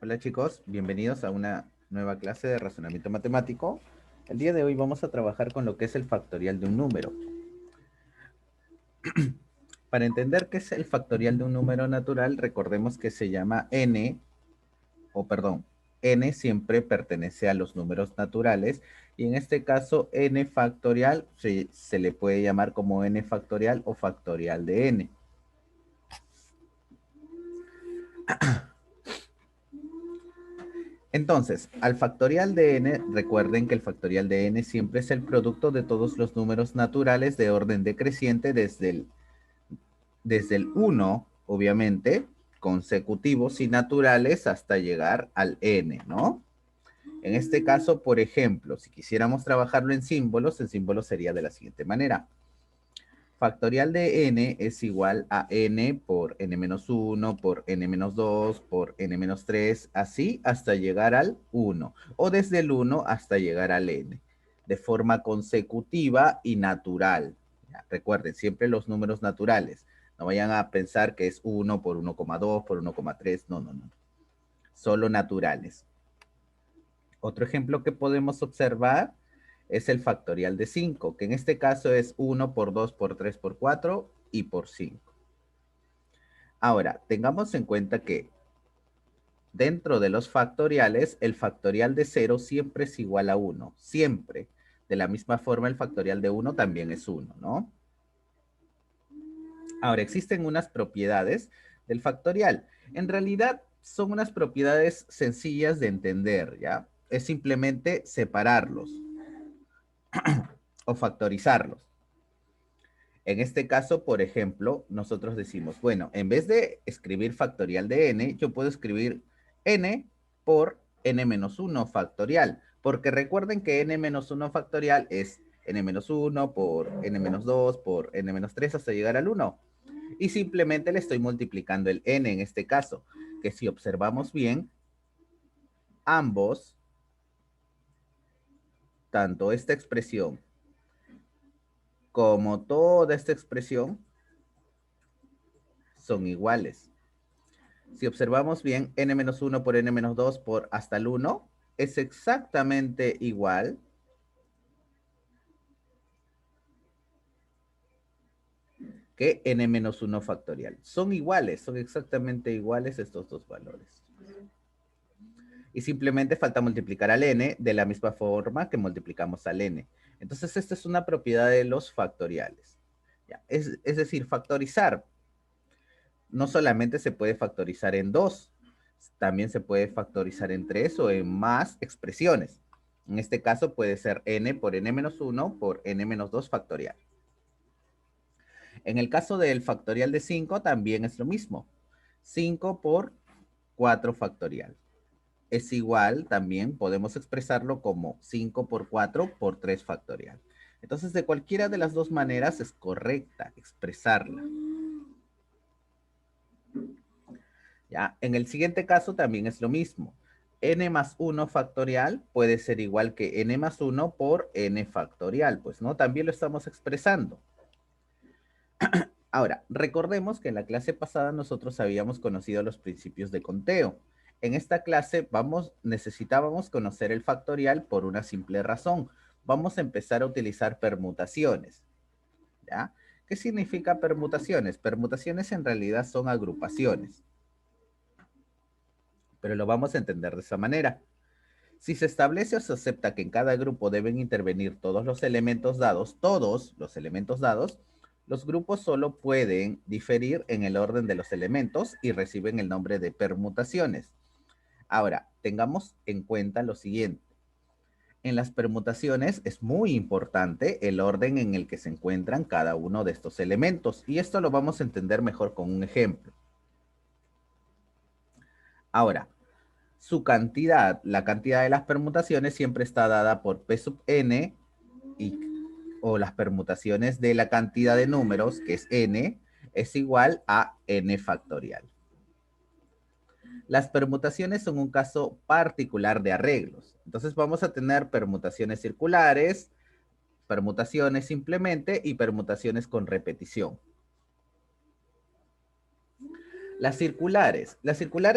Hola chicos, bienvenidos a una nueva clase de razonamiento matemático. El día de hoy vamos a trabajar con lo que es el factorial de un número. Para entender qué es el factorial de un número natural, recordemos que se llama n, o perdón, n siempre pertenece a los números naturales, y en este caso n factorial se le puede llamar como n factorial o factorial de n. Entonces, al factorial de n, recuerden que el factorial de n siempre es el producto de todos los números naturales de orden decreciente desde el 1, obviamente, consecutivos y naturales hasta llegar al n, ¿no? En este caso, por ejemplo, si quisiéramos trabajarlo en símbolos, el símbolo sería de la siguiente manera. Factorial de n es igual a n por n-1 por n-2 por n-3, así hasta llegar al 1, o desde el 1 hasta llegar al n, de forma consecutiva y natural. Ya, recuerden, siempre los números naturales. No vayan a pensar que es 1 por 1,2 por 1,3, no, no, no. Solo naturales. Otro ejemplo que podemos observar es el factorial de 5, que en este caso es 1 por 2 por 3 por 4 y por 5. Ahora, tengamos en cuenta que dentro de los factoriales, el factorial de 0 siempre es igual a 1, siempre. De la misma forma, el factorial de 1 también es 1, ¿no? Ahora, existen unas propiedades del factorial. En realidad, son unas propiedades sencillas de entender, ¿ya? Es simplemente separarlos o factorizarlos. En este caso, por ejemplo, nosotros decimos, bueno, en vez de escribir factorial de n, yo puedo escribir n por n-1 factorial, porque recuerden que n-1 factorial es n-1 por n-2 por n-3 hasta llegar al 1. Y simplemente le estoy multiplicando el n en este caso, que si observamos bien, ambos, tanto esta expresión como toda esta expresión, son iguales. Si observamos bien, n-1 por n-2 por hasta el 1 es exactamente igual que n-1 factorial. Son iguales, son exactamente iguales estos dos valores. Y simplemente falta multiplicar al n de la misma forma que multiplicamos al n. Entonces, esta es una propiedad de los factoriales. ¿Ya? Es decir, factorizar no solamente se puede factorizar en 2, también se puede factorizar en 3 o en más expresiones. En este caso puede ser n por n-1 por n-2 factorial. En el caso del factorial de 5 también es lo mismo. 5 por 4 factorial. Es igual, también podemos expresarlo como 5 por 4 por 3 factorial. Entonces, de cualquiera de las dos maneras es correcta expresarla. ¿Ya? En el siguiente caso también es lo mismo. N más 1 factorial puede ser igual que n más 1 por n factorial. Pues no, también lo estamos expresando. Ahora, recordemos que en la clase pasada nosotros habíamos conocido los principios de conteo. En esta clase necesitábamos conocer el factorial por una simple razón. Vamos a empezar a utilizar permutaciones. ¿Ya? ¿Qué significa permutaciones? Permutaciones en realidad son agrupaciones. Pero lo vamos a entender de esa manera. Si se establece o se acepta que en cada grupo deben intervenir todos los elementos dados, los grupos solo pueden diferir en el orden de los elementos y reciben el nombre de permutaciones. Ahora, tengamos en cuenta lo siguiente. En las permutaciones es muy importante el orden en el que se encuentran cada uno de estos elementos, y esto lo vamos a entender mejor con un ejemplo. Ahora, su cantidad, la cantidad de las permutaciones siempre está dada por P sub n o las permutaciones de la cantidad de números, que es n, es igual a n factorial. Las permutaciones son un caso particular de arreglos. Entonces vamos a tener permutaciones circulares, permutaciones simplemente y permutaciones con repetición. Las circulares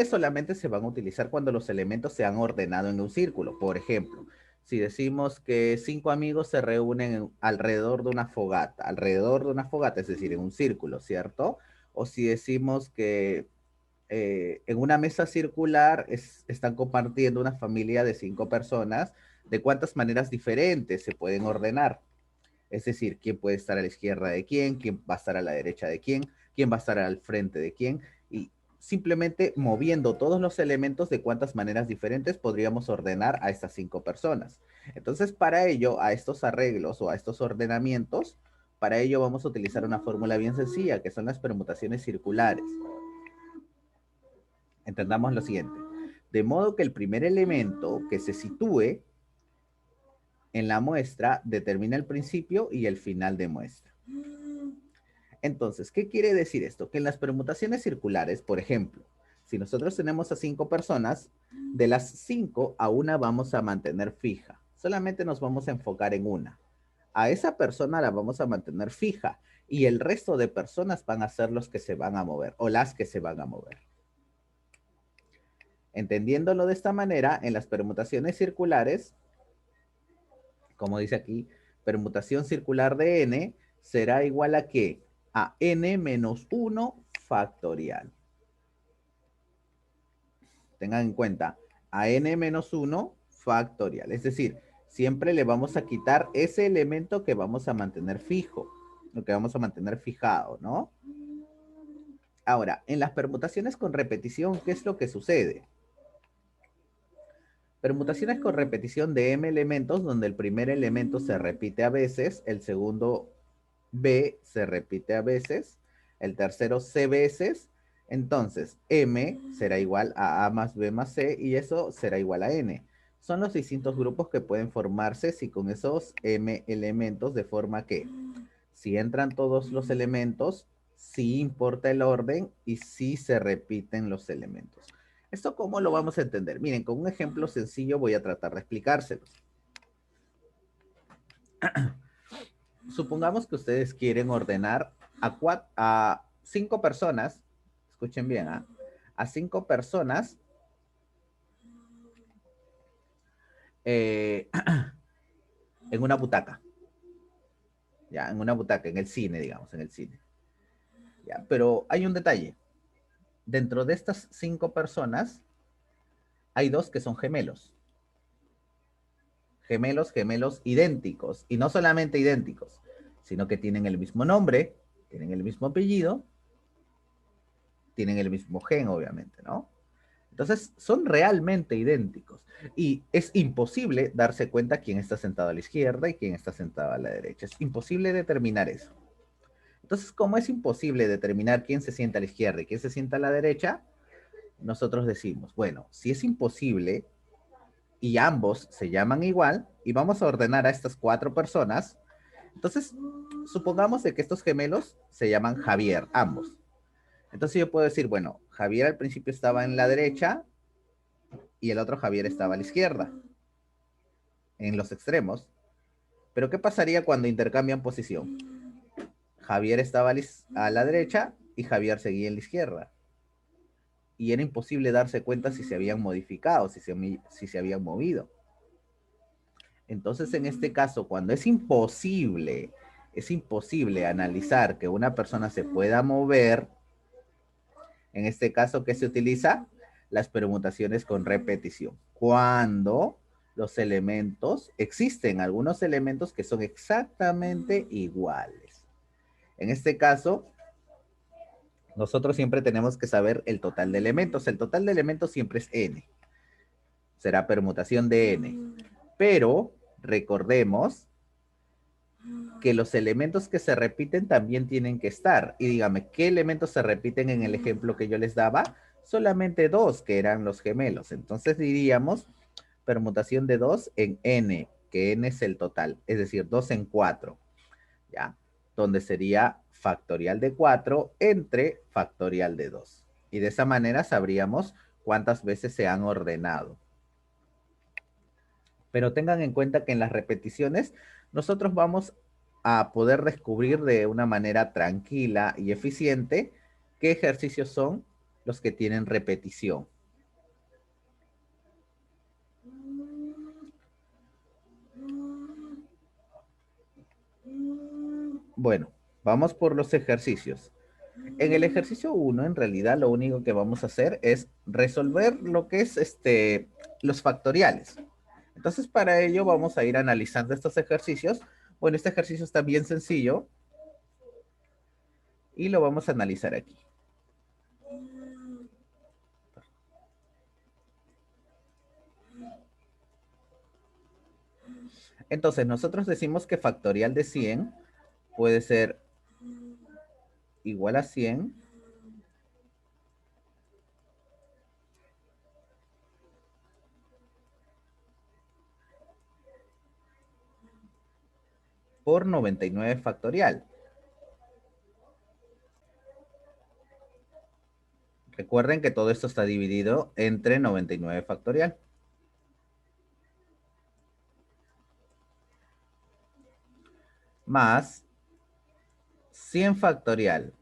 solamente se van a utilizar cuando los elementos se han ordenado en un círculo. Por ejemplo, si decimos que 5 amigos se reúnen alrededor de una fogata, es decir, en un círculo, ¿cierto? O si decimos que en una mesa circular están compartiendo una familia de 5 personas, ¿de cuántas maneras diferentes se pueden ordenar? Es decir, quién puede estar a la izquierda de quién va a estar a la derecha de quién va a estar al frente de quién, y simplemente moviendo todos los elementos de cuántas maneras diferentes podríamos ordenar a estas 5 personas. Entonces, para ello, a estos arreglos o a estos ordenamientos, para ello vamos a utilizar una fórmula bien sencilla, que son las permutaciones circulares. Entendamos lo siguiente. De modo que el primer elemento que se sitúe en la muestra determina el principio y el final de muestra. Entonces, ¿qué quiere decir esto? Que en las permutaciones circulares, por ejemplo, si nosotros tenemos a 5 personas, de las 5 a una vamos a mantener fija. Solamente nos vamos a enfocar en una. A esa persona la vamos a mantener fija y el resto de personas van a ser los que se van a mover o las que se van a mover. Entendiéndolo de esta manera, en las permutaciones circulares, como dice aquí, permutación circular de n será igual a ¿qué? A n menos 1 factorial. Tengan en cuenta, a n menos 1 factorial. Es decir, siempre le vamos a quitar ese elemento que vamos a mantener fijo, lo que vamos a mantener fijado, ¿no? Ahora, en las permutaciones con repetición, ¿qué es lo que sucede? Permutaciones con repetición de m elementos, donde el primer elemento se repite a veces, el segundo b se repite a veces, el tercero c veces, entonces m será igual a más b más c y eso será igual a n. Son los distintos grupos que pueden formarse si con esos m elementos, de forma que si entran todos los elementos, sí importa el orden y sí se repiten los elementos. ¿Esto cómo lo vamos a entender? Miren, con un ejemplo sencillo voy a tratar de explicárselos. Supongamos que ustedes quieren ordenar a 5 personas, escuchen bien, a 5 personas en una butaca. Ya, en una butaca, en el cine, digamos, en el cine. Ya, pero hay un detalle. Dentro de estas 5 personas, hay 2 que son gemelos. Gemelos idénticos. Y no solamente idénticos, sino que tienen el mismo nombre, tienen el mismo apellido, tienen el mismo gen, obviamente, ¿no? Entonces, son realmente idénticos. Y es imposible darse cuenta quién está sentado a la izquierda y quién está sentado a la derecha. Es imposible determinar eso. Entonces, como es imposible determinar quién se sienta a la izquierda y quién se sienta a la derecha, nosotros decimos, bueno, si es imposible y ambos se llaman igual y vamos a ordenar a estas 4 personas, entonces supongamos de que estos gemelos se llaman Javier, ambos. Entonces yo puedo decir, bueno, Javier al principio estaba en la derecha y el otro Javier estaba a la izquierda, en los extremos. Pero ¿qué pasaría cuando intercambian posición? Javier estaba a la derecha y Javier seguía en la izquierda. Y era imposible darse cuenta si se habían modificado, si se habían movido. Entonces, en este caso, cuando es imposible analizar que una persona se pueda mover, en este caso, ¿qué se utiliza? Las permutaciones con repetición. Cuando los elementos, existen algunos elementos que son exactamente iguales. En este caso, nosotros siempre tenemos que saber el total de elementos. El total de elementos siempre es n. Será permutación de n. Pero recordemos que los elementos que se repiten también tienen que estar. Y dígame, ¿qué elementos se repiten en el ejemplo que yo les daba? Solamente 2, que eran los gemelos. Entonces diríamos permutación de 2 en n, que n es el total, es decir, 2 en 4, ¿ya? Donde sería factorial de 4 entre factorial de 2. Y de esa manera sabríamos cuántas veces se han ordenado. Pero tengan en cuenta que en las repeticiones nosotros vamos a poder descubrir de una manera tranquila y eficiente qué ejercicios son los que tienen repetición. Bueno, vamos por los ejercicios. En el ejercicio 1, en realidad, lo único que vamos a hacer es resolver lo que es los factoriales. Entonces, para ello vamos a ir analizando estos ejercicios. Bueno, este ejercicio está bien sencillo y lo vamos a analizar aquí. Entonces, nosotros decimos que factorial de 100 puede ser igual a 100 por 99 factorial. Recuerden que todo esto está dividido entre 99 factorial. Más 100 factorial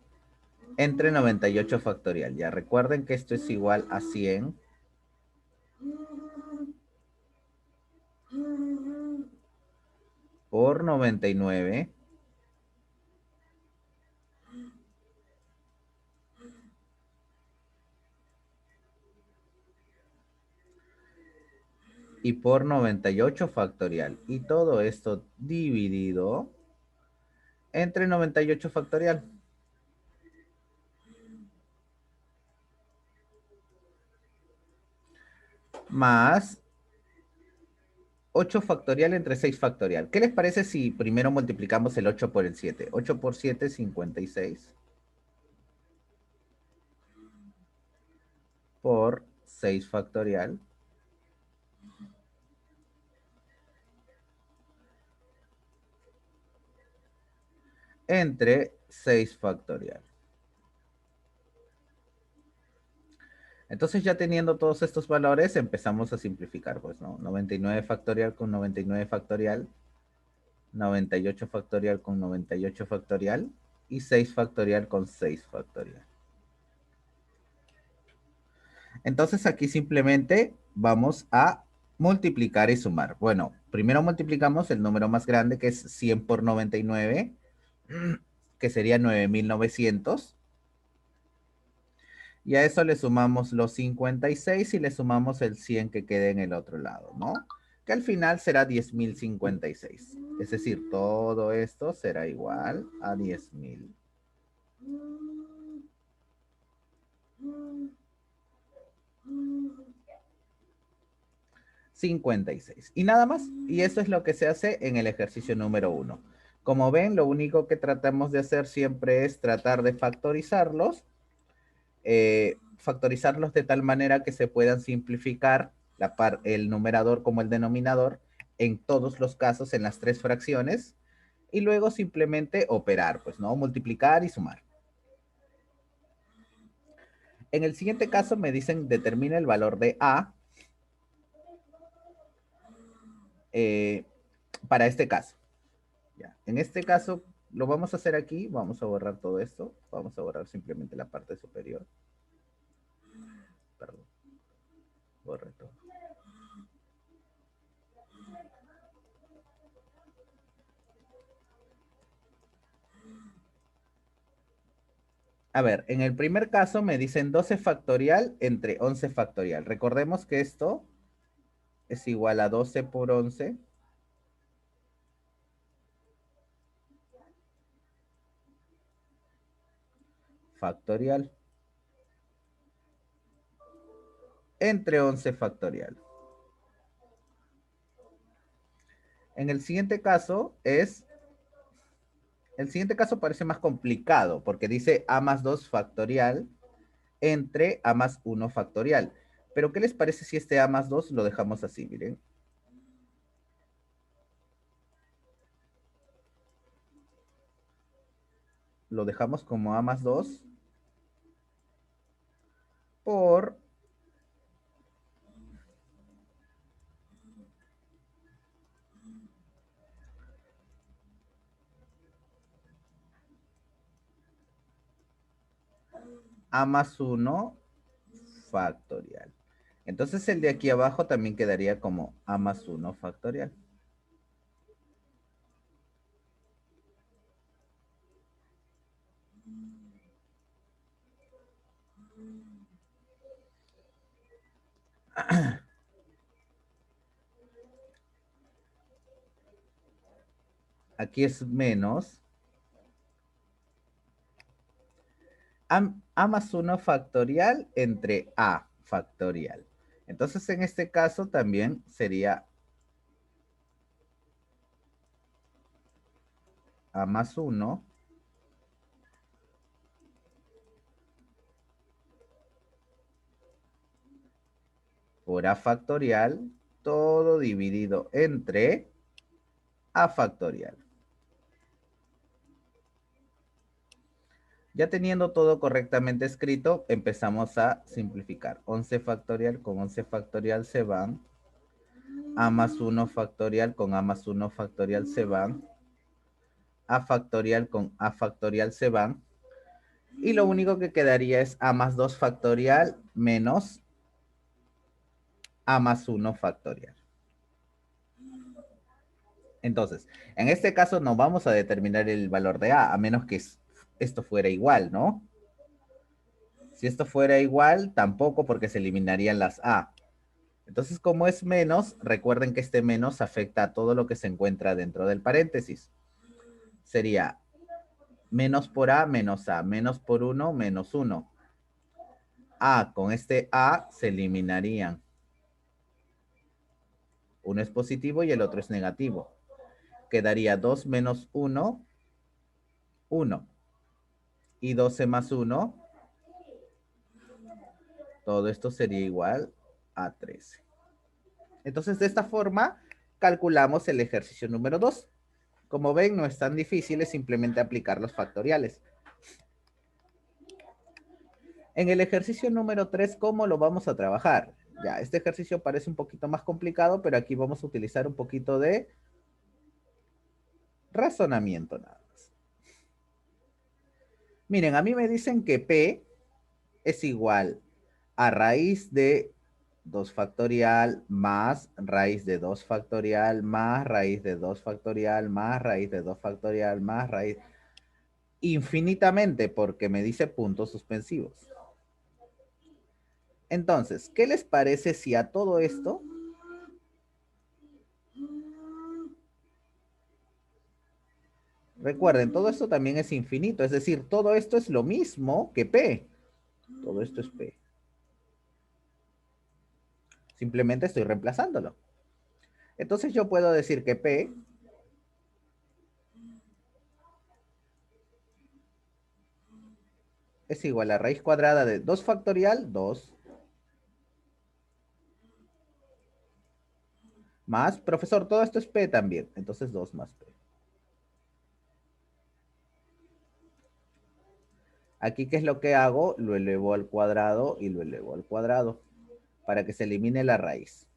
entre 98 factorial. Ya recuerden que esto es igual a 100 por 99 y por 98 factorial. Y todo esto dividido entre 98 factorial. Más 8 factorial entre 6 factorial. ¿Qué les parece si primero multiplicamos el 8 por el 7? 8 por 7, 56. Por 6 factorial. Entre 6 factorial. Entonces ya teniendo todos estos valores empezamos a simplificar, pues, ¿no? 99 factorial con 99 factorial, 98 factorial con 98 factorial y 6 factorial con 6 factorial. Entonces aquí simplemente vamos a multiplicar y sumar. Bueno, primero multiplicamos el número más grande que es 100 por 99, que sería 9900. Y a eso le sumamos los 56 y le sumamos el 100 que quede en el otro lado, ¿no? Que al final será 10.056. Es decir, todo esto será igual a 10.056. Y nada más. Y eso es lo que se hace en el ejercicio número 1. Como ven, lo único que tratamos de hacer siempre es tratar de factorizarlos. Factorizarlos de tal manera que se puedan simplificar el numerador como el denominador en todos los casos en las tres fracciones y luego simplemente operar, pues, ¿no? Multiplicar y sumar. En el siguiente caso me dicen determina el valor de A eh, para este caso. Ya. En este caso lo vamos a hacer aquí, vamos a borrar todo esto, vamos a borrar simplemente la parte superior. Perdón, borre todo. A ver, en el primer caso me dicen 12 factorial entre 11 factorial. Recordemos que esto es igual a 12 por 11 factorial entre 11 factorial. En el siguiente caso parece más complicado porque dice a más 2 factorial entre a más 1 factorial. Pero ¿qué les parece si este a más 2 lo dejamos así? Miren. Lo dejamos como a más 2 por a más 1 factorial. Entonces el de aquí abajo también quedaría como A más 1 factorial. Aquí es menos A más 1 factorial entre A factorial. Entonces en este caso también sería A más 1 por A factorial, todo dividido entre A factorial. Ya teniendo todo correctamente escrito, empezamos a simplificar. 11 factorial con 11 factorial se van. A más 1 factorial con A más 1 factorial se van. A factorial con A factorial se van. Y lo único que quedaría es A más 2 factorial menos A más 1 factorial. Entonces, en este caso no vamos a determinar el valor de A menos que esto fuera igual, ¿no? Si esto fuera igual, tampoco porque se eliminarían las A. Entonces, como es menos, recuerden que este menos afecta a todo lo que se encuentra dentro del paréntesis. Sería menos por A, menos A, menos por 1, menos 1. A con este A se eliminarían. Uno es positivo y el otro es negativo. Quedaría 2 menos 1, 1. Y 12 más 1, todo esto sería igual a 13. Entonces, de esta forma, calculamos el ejercicio número 2. Como ven, no es tan difícil, es simplemente aplicar los factoriales. En el ejercicio número 3, ¿cómo lo vamos a trabajar? Ya, este ejercicio parece un poquito más complicado, pero aquí vamos a utilizar un poquito de razonamiento nada más. Miren, a mí me dicen que P es igual a raíz de 2 factorial más raíz de 2 factorial más raíz de 2 factorial más raíz de 2 factorial más raíz infinitamente porque me dice puntos suspensivos. Entonces, ¿qué les parece si a todo esto recuerden, todo esto también es infinito, es decir, todo esto es lo mismo que P. Todo esto es P. Simplemente estoy reemplazándolo. Entonces yo puedo decir que P es igual a raíz cuadrada de 2 factorial, 2. Más, profesor, todo esto es P también. Entonces 2 más P. Aquí, ¿qué es lo que hago? Lo elevo al cuadrado y lo elevo al cuadrado para que se elimine la raíz.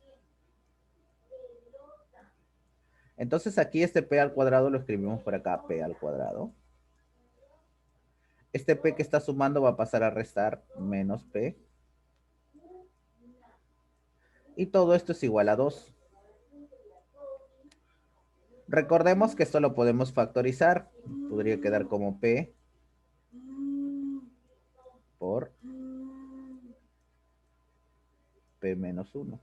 Entonces aquí este P al cuadrado lo escribimos por acá, P al cuadrado. Este P que está sumando va a pasar a restar menos P. Y todo esto es igual a 2. Recordemos que esto lo podemos factorizar. Podría quedar como P por P menos 1.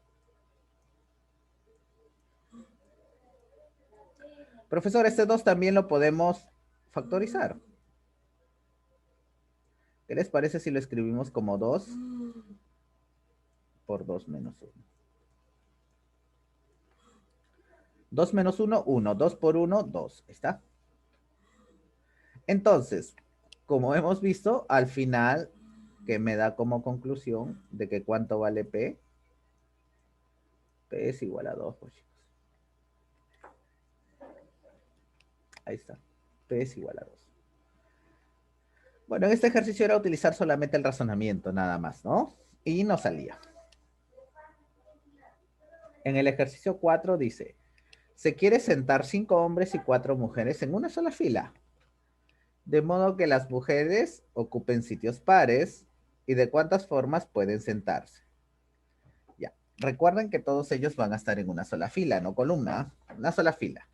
Profesor, este 2 también lo podemos factorizar. ¿Qué les parece si lo escribimos como 2 por 2 menos 1? 2 menos 1, 1. 2 por 1, 2. ¿Está? Entonces, como hemos visto, al final, que me da como conclusión de que cuánto vale P. P es igual a 2, pues, chicos. Ahí está. P es igual a 2. Bueno, en este ejercicio era utilizar solamente el razonamiento, nada más, ¿no? Y no salía. En el ejercicio 4 dice, se quiere sentar 5 hombres y 4 mujeres en una sola fila. De modo que las mujeres ocupen sitios pares ¿Y de cuántas formas pueden sentarse? Ya. Recuerden que todos ellos van a estar en una sola fila, no columna, una sola fila.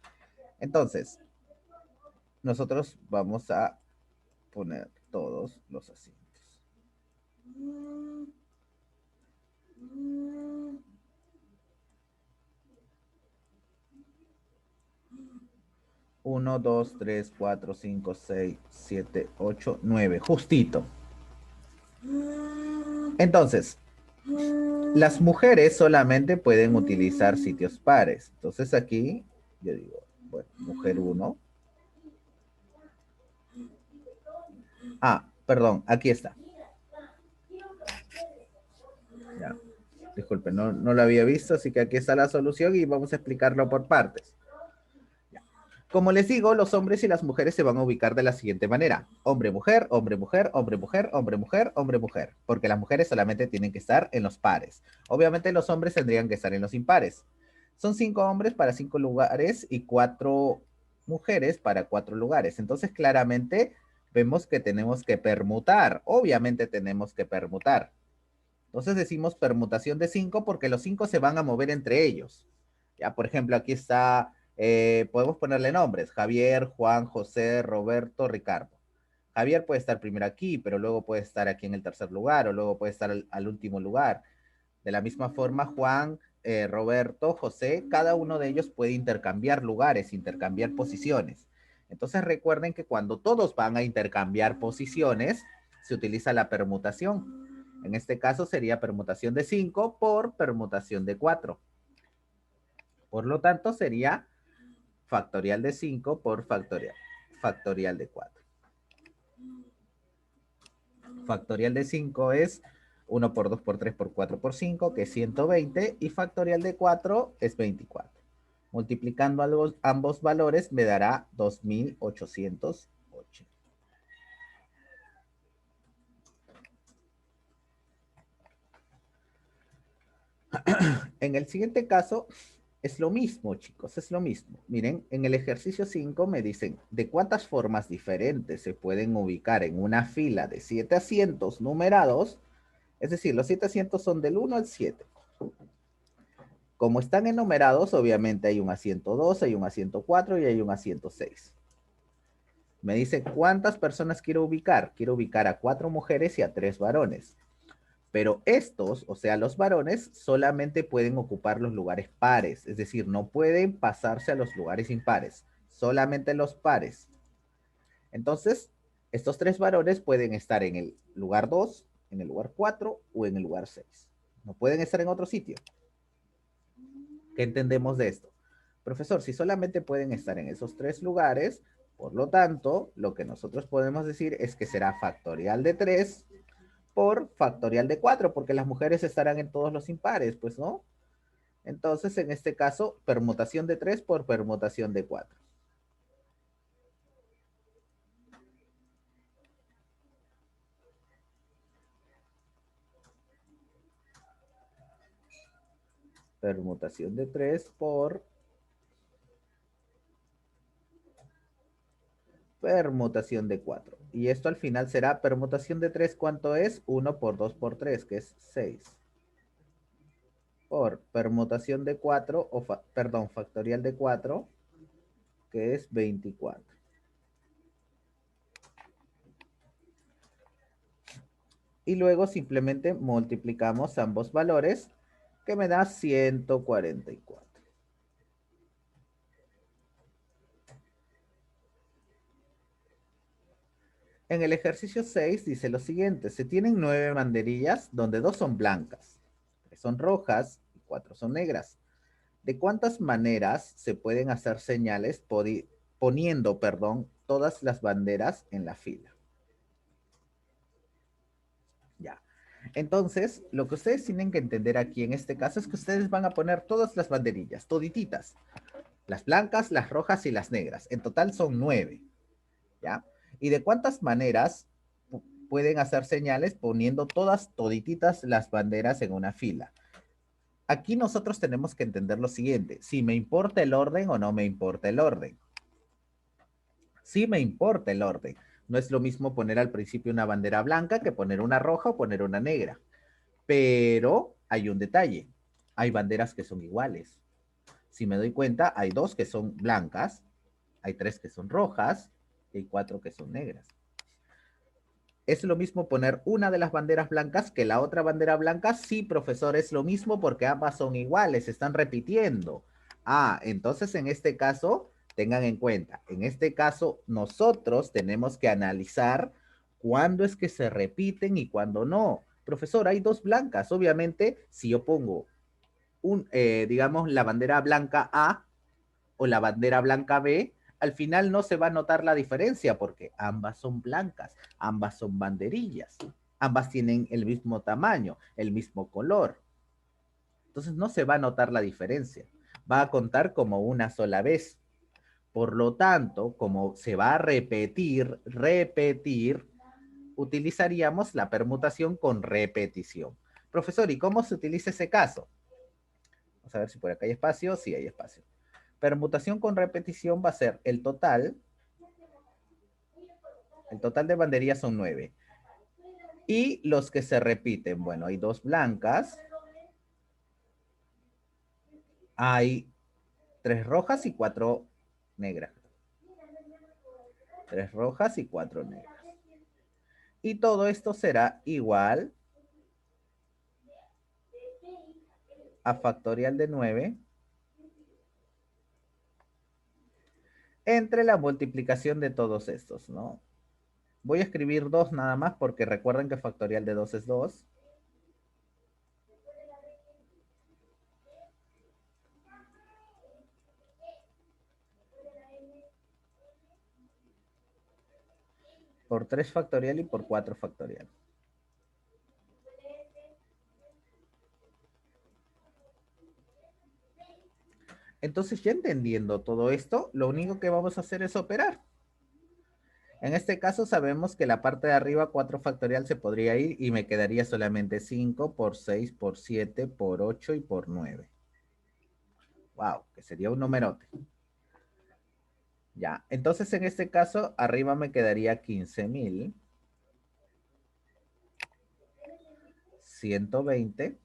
Entonces, nosotros vamos a poner todos los asientos. 1, 2, 3, 4, 5, 6, 7, 8, 9. Justito. Entonces, las mujeres solamente pueden utilizar sitios pares. Entonces aquí, yo digo, bueno, mujer 1. Ah, perdón, aquí está. Ya. Disculpen, no lo había visto, así que aquí está la solución y vamos a explicarlo por partes. Como les digo, los hombres y las mujeres se van a ubicar de la siguiente manera. Hombre, mujer, hombre, mujer, hombre, mujer, hombre, mujer, hombre, mujer. Porque las mujeres solamente tienen que estar en los pares. Obviamente los hombres tendrían que estar en los impares. Son 5 hombres para 5 lugares y 4 mujeres para 4 lugares. Entonces claramente vemos que tenemos que permutar. Obviamente tenemos que permutar. Entonces decimos permutación de 5 porque los 5 se van a mover entre ellos. Ya, por ejemplo, aquí está, podemos ponerle nombres, Javier, Juan, José, Roberto, Ricardo. Javier puede estar primero aquí, pero luego puede estar aquí en el tercer lugar o luego puede estar al último lugar. De la misma forma, Juan, Roberto, José, cada uno de ellos puede intercambiar lugares, intercambiar posiciones. Entonces recuerden que cuando todos van a intercambiar posiciones, se utiliza la permutación. En este caso sería permutación de 5 por permutación de 4. Por lo tanto, sería factorial de 5 por factorial de 4. Factorial de 5 es 1 por 2 por 3 por 4 por 5, que es 120, y factorial de 4 es 24. Multiplicando ambos valores me dará 2808. En el siguiente caso es lo mismo, chicos, es lo mismo. Miren, en el ejercicio 5 me dicen de cuántas formas diferentes se pueden ubicar en una fila de 7 asientos numerados. Es decir, los 7 asientos son del 1 al 7. Como están enumerados, obviamente hay un asiento 2, hay un asiento 4 y hay un asiento 6. Me dice cuántas personas quiero ubicar. Quiero ubicar a 4 mujeres y a 3 varones. Pero estos, o sea, los varones, solamente pueden ocupar los lugares pares. Es decir, no pueden pasarse a los lugares impares. Solamente los pares. Entonces, estos 3 varones pueden estar en el lugar 2, en el lugar 4 o en el lugar 6. No pueden estar en otro sitio. ¿Qué entendemos de esto? Profesor, si solamente pueden estar en esos 3 lugares, por lo tanto, lo que nosotros podemos decir es que será factorial de 3 por factorial de 4, porque las mujeres estarán en todos los impares, pues, ¿no? Entonces, en este caso, permutación de 3 por permutación de 4. Permutación de 3 por permutación de 4. Y esto al final será permutación de 3, ¿cuánto es? 1 por 2 por 3, que es 6. Por permutación de 4, o perdón, factorial de 4, que es 24. Y luego simplemente multiplicamos ambos valores, que me da 144. En el ejercicio 6 dice lo siguiente: se tienen 9 banderillas donde 2 son blancas, 3 son rojas y 4 son negras. ¿De cuántas maneras se pueden hacer señales poniendo, todas las banderas en la fila? Ya. Entonces, lo que ustedes tienen que entender aquí en este caso es que ustedes van a poner todas las banderillas, todititas. Las blancas, las rojas y las negras. En total son 9. ¿Ya? ¿Y de cuántas maneras pueden hacer señales poniendo todititas las banderas en una fila? Aquí nosotros tenemos que entender lo siguiente: si me importa el orden o no me importa el orden. Sí me importa el orden, No es lo mismo poner al principio una bandera blanca que poner una roja o poner una negra. Pero hay un detalle. Hay banderas que son iguales. Si me doy cuenta, hay 2 que son blancas, hay 3 que son rojas y hay 4 que son negras. ¿Es lo mismo poner una de las banderas blancas que la otra bandera blanca? Sí, profesor, es lo mismo porque ambas son iguales, se están repitiendo. Ah, entonces en este caso, tengan en cuenta, en este caso nosotros tenemos que analizar cuándo es que se repiten y cuándo no. Profesor, hay 2 blancas. Obviamente, si yo pongo digamos, la bandera blanca A o la bandera blanca B, al final no se va a notar la diferencia porque ambas son blancas, ambas son banderillas, ambas tienen el mismo tamaño, el mismo color. Entonces no se va a notar la diferencia. Va a contar como una sola vez. Por lo tanto, como se va a repetir, utilizaríamos la permutación con repetición. Profesor, ¿y cómo se utiliza ese caso? Vamos a ver si por acá hay espacio. Sí, hay espacio. Permutación con repetición va a ser el total de banderillas son 9. Y los que se repiten, bueno, hay 2 blancas, hay 3 rojas y 4 negras. 3 rojas y 4 negras. Y todo esto será igual a factorial de 9 entre la multiplicación de todos estos, ¿no? Voy a escribir 2 nada más porque recuerden que factorial de 2 es 2. Por 3 factorial y por 4 factorial. Entonces, ya entendiendo todo esto, lo único que vamos a hacer es operar. En este caso sabemos que la parte de arriba 4 factorial se podría ir y me quedaría solamente 5 por 6 por 7 por 8 y por 9. Wow, que sería un numerote. Ya, entonces en este caso arriba me quedaría 15.120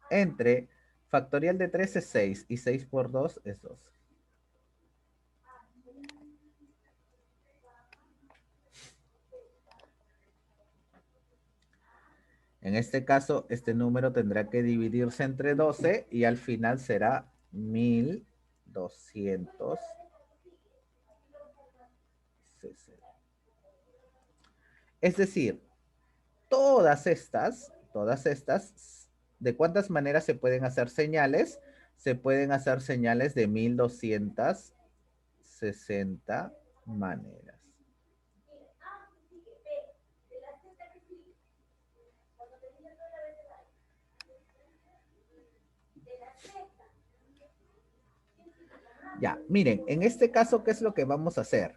entre factorial de 3 es 6 y 6 por 2 es 2. En este caso, este número tendrá que dividirse entre 12 y al final será 1260. Es decir, todas estas, ¿de cuántas maneras se pueden hacer señales? Se pueden hacer señales de 1260 maneras. Ya, miren, en este caso, ¿qué es lo que vamos a hacer?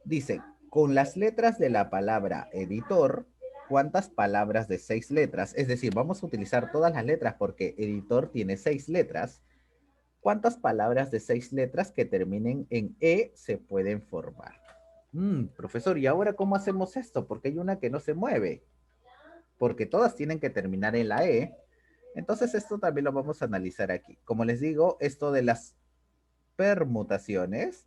Dice, con las letras de la palabra editor, ¿cuántas palabras de 6 letras? Es decir, vamos a utilizar todas las letras porque editor tiene 6 letras. ¿Cuántas palabras de 6 letras que terminen en E se pueden formar? Profesor, ¿y ahora cómo hacemos esto? Porque hay una que no se mueve. Porque todas tienen que terminar en la E. Entonces esto también lo vamos a analizar aquí. Como les digo, esto de las permutaciones,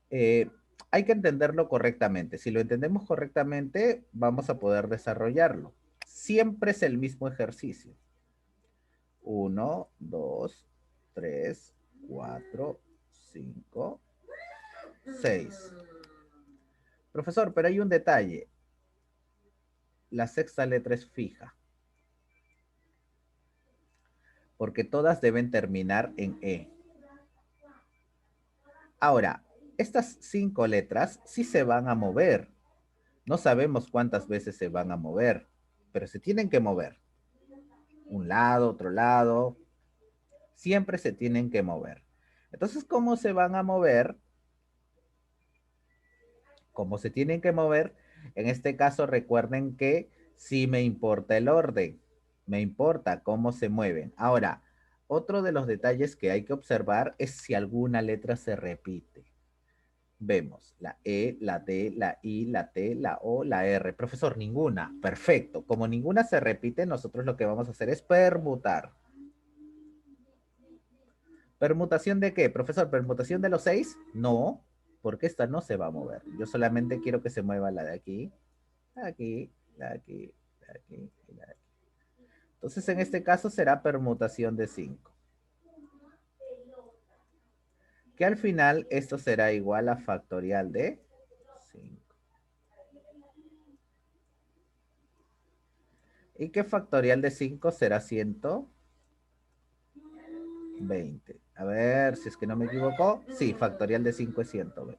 eh, hay que entenderlo correctamente. Si lo entendemos correctamente, vamos a poder desarrollarlo. Siempre es el mismo ejercicio. 1, 2, 3, 4, 5, 6. Profesor, pero hay un detalle. La sexta letra es fija, porque todas deben terminar en E. Ahora, estas 5 letras sí se van a mover. No sabemos cuántas veces se van a mover, pero se tienen que mover. Un lado, otro lado. Siempre se tienen que mover. Entonces, ¿cómo se van a mover? Como se tienen que mover, en este caso recuerden que sí me importa el orden, me importa cómo se mueven. Ahora, Otro de los detalles que hay que observar es si alguna letra se repite. Vemos la E, la D, la I, la T, la O, la R. Profesor, ninguna. Perfecto. Como ninguna se repite, nosotros lo que vamos a hacer es permutar. ¿Permutación de qué? Profesor, ¿permutación de los 6? No, porque esta no se va a mover. Yo solamente quiero que se mueva la de aquí, la de aquí, la de aquí, la de aquí y la de aquí. Entonces, en este caso será permutación de 5. Que al final esto será igual a factorial de 5. ¿Y qué factorial de 5 será 120? A ver si es que no me equivoco. Sí, factorial de 5 es 120.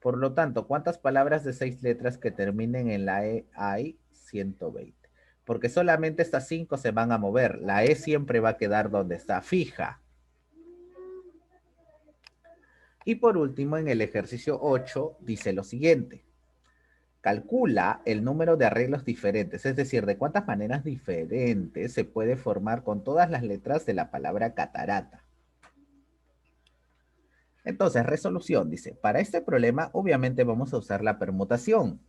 Por lo tanto, ¿cuántas palabras de 6 letras que terminen en la E hay? 120. Porque solamente estas 5 se van a mover. La E siempre va a quedar donde está, fija. Y por último, en el ejercicio 8, dice lo siguiente. Calcula el número de arreglos diferentes, es decir, de cuántas maneras diferentes se puede formar con todas las letras de la palabra catarata. Entonces, resolución, dice, para este problema obviamente vamos a usar la permutación,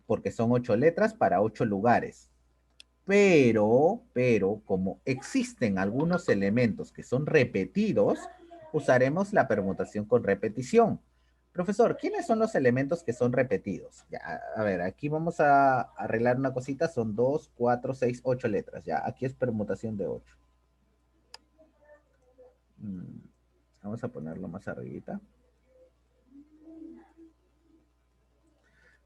porque son 8 letras para 8 lugares. Pero, como existen algunos elementos que son repetidos, usaremos la permutación con repetición. Profesor, ¿quiénes son los elementos que son repetidos? Ya, a ver, aquí vamos a arreglar una cosita, son 2, 4, 6, 8 letras, ya, aquí es permutación de 8. Vamos a ponerlo más arribita.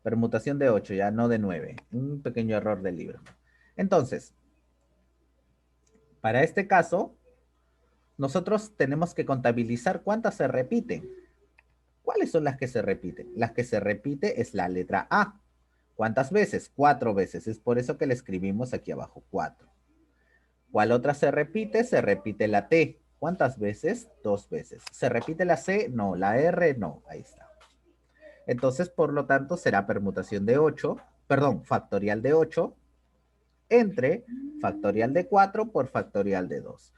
Permutación de 8, ya, no de 9. Un pequeño error del libro. Entonces, para este caso, nosotros tenemos que contabilizar cuántas se repiten. ¿Cuáles son las que se repiten? Las que se repite es la letra A. ¿Cuántas veces? 4 veces. Es por eso que le escribimos aquí abajo 4. ¿Cuál otra se repite? Se repite la T. ¿Cuántas veces? 2 veces. ¿Se repite la C? No. ¿La R? No. Ahí está. Entonces, por lo tanto, será permutación de 8, perdón, factorial de 8 entre factorial de 4 por factorial de 2.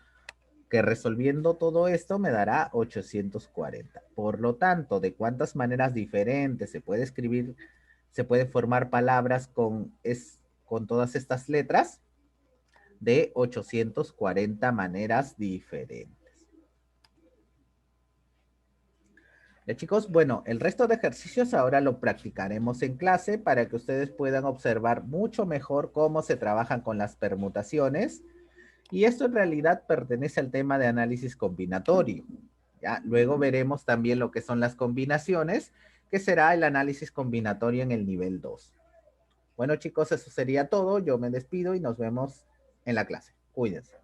Que resolviendo todo esto me dará 840. Por lo tanto, ¿de cuántas maneras diferentes se puede escribir, se puede formar palabras con todas estas letras? De 840 maneras diferentes. Ya chicos, bueno, el resto de ejercicios ahora lo practicaremos en clase para que ustedes puedan observar mucho mejor cómo se trabajan con las permutaciones. Y esto en realidad pertenece al tema de análisis combinatorio. ¿Ya? Luego veremos también lo que son las combinaciones, que será el análisis combinatorio en el nivel 2. Bueno chicos, eso sería todo. Yo me despido y nos vemos en la clase. Cuídense.